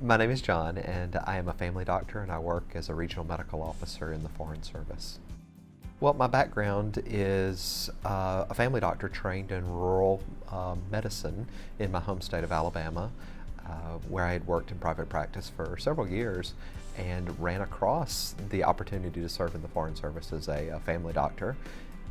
My name is John, and I am a family doctor, and I work as a regional medical officer in the Foreign Service. Well, my background is a family doctor trained in rural medicine in my home state of Alabama, where I had worked in private practice for several years and ran across the opportunity to serve in the Foreign Service as a family doctor.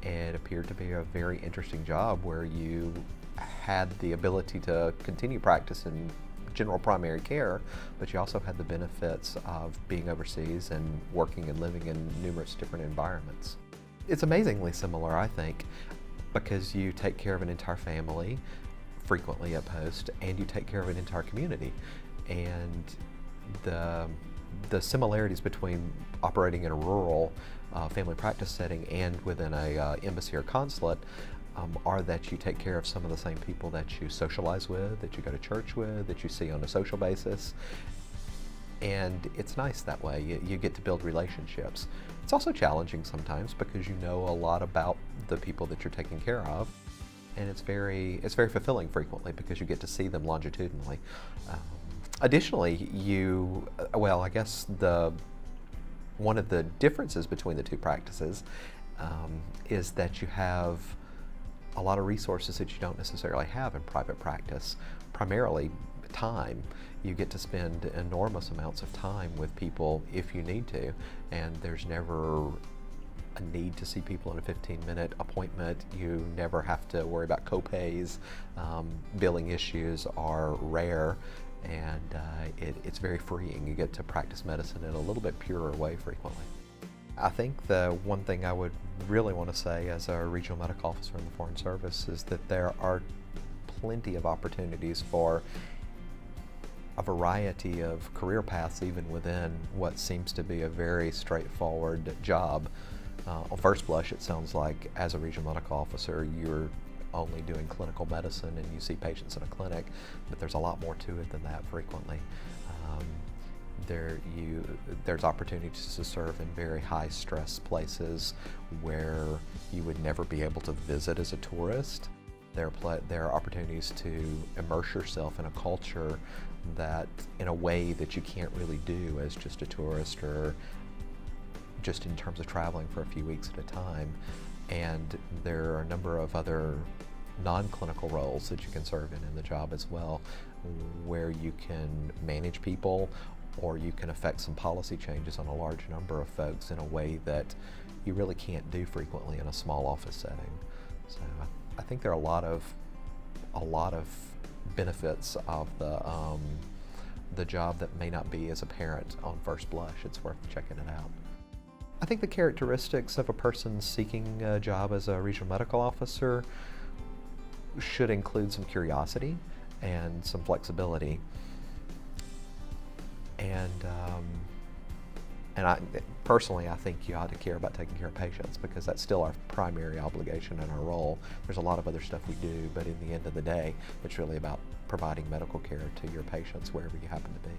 It appeared to be a very interesting job where you had the ability to continue practice in general primary care, but you also had the benefits of being overseas and working and living in numerous different environments. It's amazingly similar, I think, because you take care of an entire family, frequently at post, and you take care of an entire community. And the similarities between operating in a rural family practice setting and within a embassy or consulate are that you take care of some of the same people that you socialize with, that you go to church with, that you see on a social basis. And it's nice that way. You get to build relationships. It's also challenging sometimes because you know a lot about the people that you're taking care of. And it's very fulfilling frequently because you get to see them longitudinally. Additionally, I guess one of the differences between the two practices is that you have a lot of resources that you don't necessarily have in private practice. Primarily time. You get to spend enormous amounts of time with people if you need to, and there's never a need to see people in a 15-minute appointment. You never have to worry about co-pays. Billing issues are rare, and it's very freeing. You get to practice medicine in a little bit purer way frequently. I think the one thing I would really want to say as a regional medical officer in the Foreign Service is that there are plenty of opportunities for a variety of career paths even within what seems to be a very straightforward job. On first blush, it sounds like as a regional medical officer you're only doing clinical medicine and you see patients in a clinic, but there's a lot more to it than that frequently. There's opportunities to serve in very high stress places where you would never be able to visit as a tourist. There are opportunities to immerse yourself in a culture that in a way that you can't really do as just a tourist or just in terms of traveling for a few weeks at a time. And there are a number of other non-clinical roles that you can serve in the job as well, where you can manage people or you can affect some policy changes on a large number of folks in a way that you really can't do frequently in a small office setting. So I think there are a lot of benefits of the job that may not be as apparent on first blush. It's worth checking it out. I think the characteristics of a person seeking a job as a regional medical officer should include some curiosity and some flexibility. And I think you ought to care about taking care of patients because that's still our primary obligation in our role. There's a lot of other stuff we do, but in the end of the day, it's really about providing medical care to your patients wherever you happen to be.